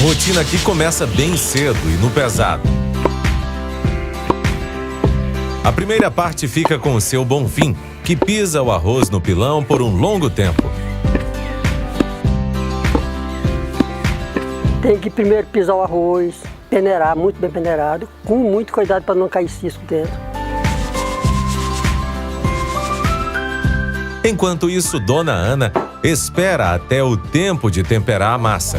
rotina aqui começa bem cedo e no pesado. A primeira parte fica com o seu Bonfim, que pisa o arroz no pilão por um longo tempo. Tem que primeiro pisar o arroz, peneirar, muito bem peneirado, com muito cuidado para não cair cisco dentro. Enquanto isso, Dona Ana espera até o tempo de temperar a massa.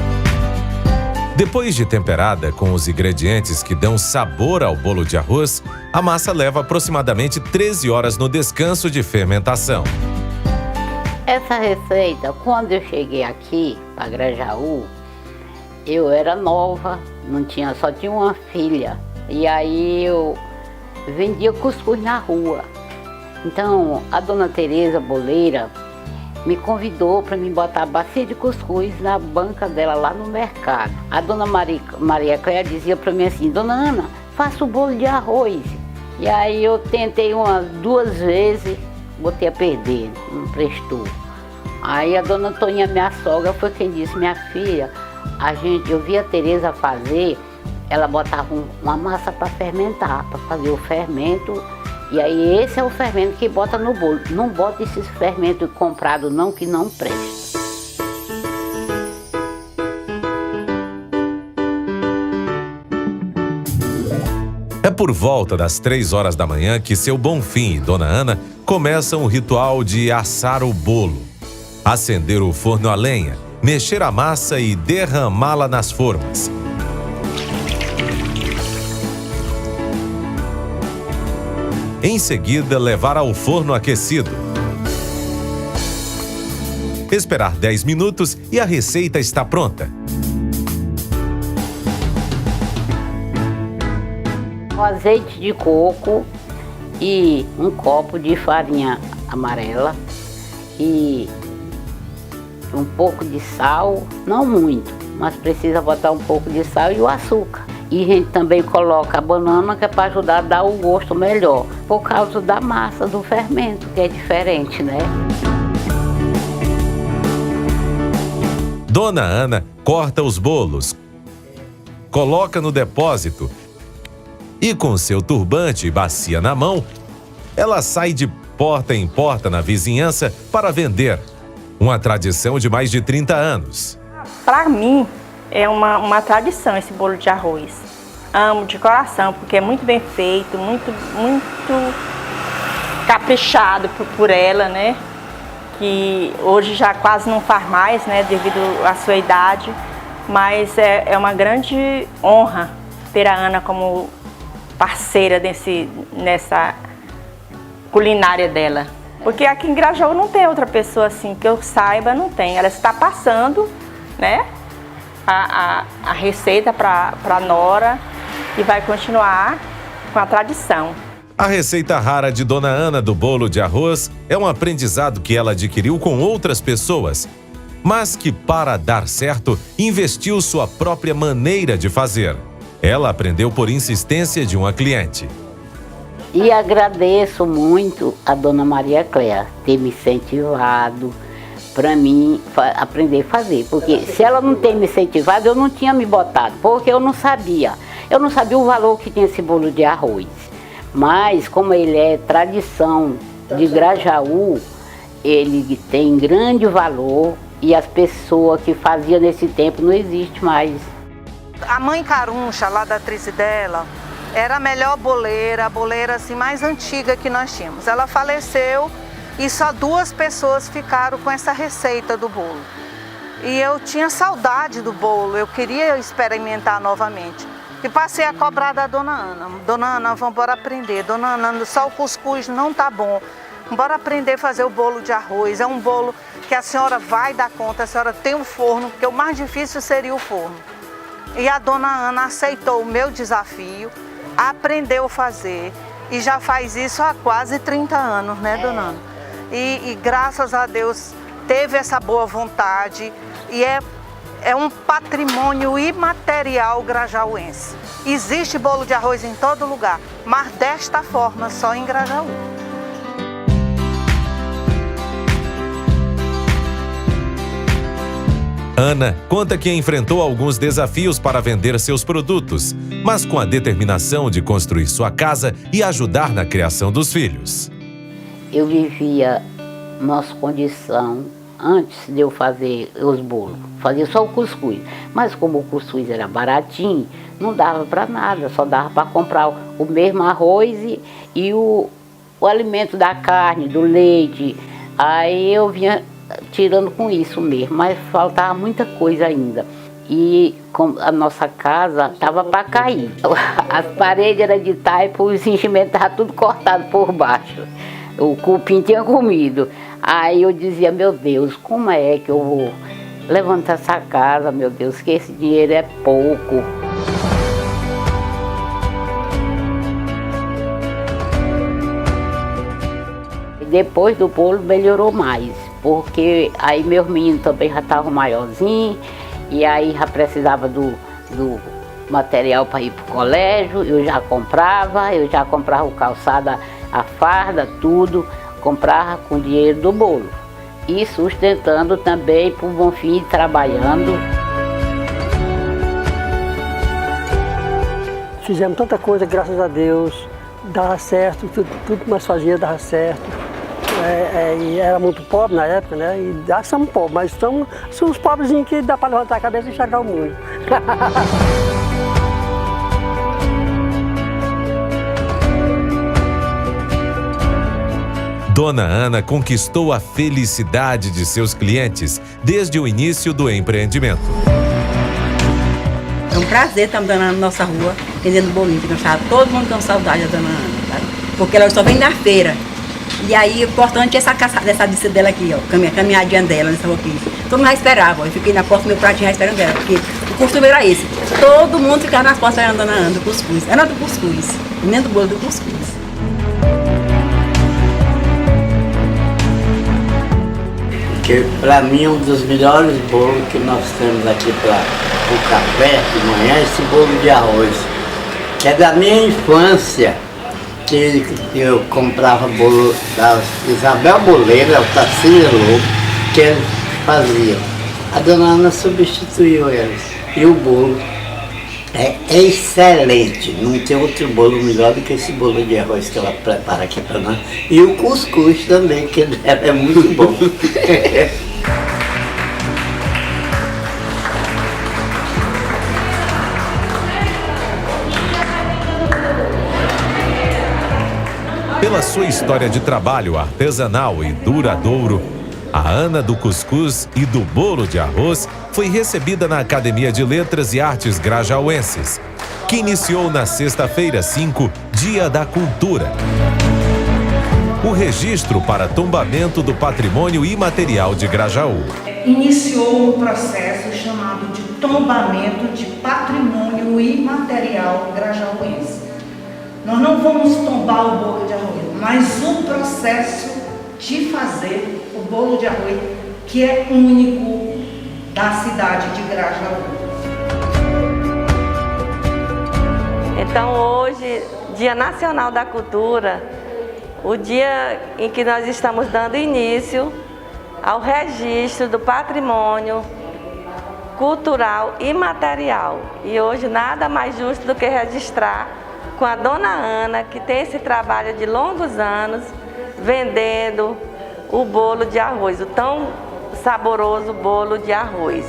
Depois de temperada com os ingredientes que dão sabor ao bolo de arroz, a massa leva aproximadamente 13 horas no descanso de fermentação. Essa receita, quando eu cheguei aqui para Grajaú, eu era nova, só tinha uma filha. E aí eu vendia cuscuz na rua. Então a dona Tereza Boleira me convidou para me botar a bacia de cuscuz na banca dela lá no mercado. A dona Maria Cléia dizia para mim assim: Dona Ana, faça o bolo de arroz. E aí eu tentei umas 2 vezes, botei a perder, não prestou. Aí a dona Toninha, minha sogra, foi quem disse: minha filha, eu vi a Tereza fazer, ela botava uma massa para fermentar, para fazer o fermento. E aí esse é o fermento que bota no bolo. Não bota esse fermento comprado não, que não presta. É por volta das 3 horas da manhã que seu Bonfim e Dona Ana começam o ritual de assar o bolo. Acender o forno a lenha, mexer a massa e derramá-la nas formas. Em seguida, levar ao forno aquecido. Esperar 10 minutos e a receita está pronta. Um azeite de coco e um copo de farinha amarela e um pouco de sal, não muito, mas precisa botar um pouco de sal e o açúcar. E a gente também coloca a banana, que é para ajudar a dar o gosto melhor, por causa da massa, do fermento, que é diferente, né? Dona Ana corta os bolos, coloca no depósito e com seu turbante e bacia na mão, ela sai de porta em porta na vizinhança para vender. Uma tradição de mais de 30 anos. Para mim, é uma tradição esse bolo de arroz. Amo de coração, porque é muito bem feito, muito caprichado por ela, né? Que hoje já quase não faz mais, né? Devido à sua idade. Mas é uma grande honra ter a Ana como parceira nessa culinária dela. Porque aqui em Grajaú não tem outra pessoa assim, que eu saiba, não tem. Ela está passando, né? A receita para a nora e vai continuar com a tradição. A receita rara de Dona Ana do bolo de arroz é um aprendizado que ela adquiriu com outras pessoas, mas que, para dar certo, investiu sua própria maneira de fazer. Ela aprendeu por insistência de uma cliente. E agradeço muito a dona Maria Cléia ter me incentivado para mim aprender a fazer, porque se ela não ter me incentivado, eu não tinha me botado, porque eu não sabia o valor que tinha esse bolo de arroz. Mas como ele é tradição de Grajaú, ele tem grande valor e as pessoas que faziam nesse tempo não existem mais. A mãe Caruncha, lá da atriz dela, era a melhor boleira, a boleira assim, mais antiga que nós tínhamos. Ela faleceu e só 2 pessoas ficaram com essa receita do bolo. E eu tinha saudade do bolo, eu queria experimentar novamente. E passei a cobrar da Dona Ana. Dona Ana, vamos embora aprender. Dona Ana, só o cuscuz não tá bom. Bora aprender a fazer o bolo de arroz. É um bolo que a senhora vai dar conta, a senhora tem um forno, porque o mais difícil seria o forno. E a Dona Ana aceitou o meu desafio, aprendeu a fazer e já faz isso há quase 30 anos, né, Dona Ana? E graças a Deus teve essa boa vontade e é um patrimônio imaterial grajauense. Existe bolo de arroz em todo lugar, mas desta forma só em Grajaú. Ana conta que enfrentou alguns desafios para vender seus produtos, mas com a determinação de construir sua casa e ajudar na criação dos filhos. Eu vivia nossa condição antes de eu fazer os bolos. Fazia só o cuscuz, mas como o cuscuz era baratinho, não dava para nada, só dava para comprar o mesmo arroz e o alimento da carne, do leite. Aí eu vinha tirando com isso mesmo, mas faltava muita coisa ainda. E a nossa casa estava para cair. As paredes eram de taipa, os enchimentos estavam tudo cortado por baixo. O cupim tinha comido. Aí eu dizia, meu Deus, como é que eu vou levantar essa casa, meu Deus, que esse dinheiro é pouco. Depois do bolo melhorou mais, porque aí meus meninos também já estavam maiorzinhos, e aí já precisava do material para ir para o colégio, eu já comprava o calçado, a farda, tudo, comprava com dinheiro do bolo. E sustentando também para o Bonfim, trabalhando. Fizemos tanta coisa, graças a Deus, dava certo, tudo que nós fazíamos dava certo. E era muito pobre na época, né? E já somos pobres, mas somos pobrezinhos que dá para levantar a cabeça e enxergar o mundo. Dona Ana conquistou a felicidade de seus clientes desde o início do empreendimento. É um prazer estar Dona Ana na nossa rua, vendendo bolinho, porque todo mundo com saudade da Dona Ana, sabe? Porque ela só vem na feira. E aí, o importante é essa dica dela aqui, ó, caminhadinha dela, nessa roupinha. Todo mundo já esperava, eu fiquei na porta do meu pratinho já esperando dela, porque o costume era esse. Todo mundo ficava nas portas esperando a Dona Ana do cuscuz. Era do cuscuz, nem do bolo do cuscuz. Que para mim é um dos melhores bolos que nós temos aqui para o café de manhã, esse bolo de arroz, que é da minha infância, que eu comprava bolo da Isabel Boleira, o Tarcísio Lobo, que eles faziam. A Dona Ana substituiu eles e o bolo é excelente, não tem outro bolo melhor do que esse bolo de arroz que ela prepara aqui para nós. E o cuscuz também, que é muito bom. Pela sua história de trabalho artesanal e duradouro, a Ana do Cuscuz e do Bolo de Arroz foi recebida na Academia de Letras e Artes Grajaúenses, que iniciou na sexta-feira 5, Dia da Cultura. O registro para tombamento do patrimônio imaterial de Grajaú. Iniciou um processo chamado de tombamento de patrimônio imaterial grajaúense. Nós não vamos tombar o bolo de arroz, mas o processo de fazer o bolo de arroz, que é único da cidade de Grajaú. Então hoje, Dia Nacional da Cultura, o dia em que nós estamos dando início ao registro do patrimônio cultural imaterial. E hoje nada mais justo do que registrar com a Dona Ana, que tem esse trabalho de longos anos, vendendo o bolo de arroz, o tão saboroso bolo de arroz.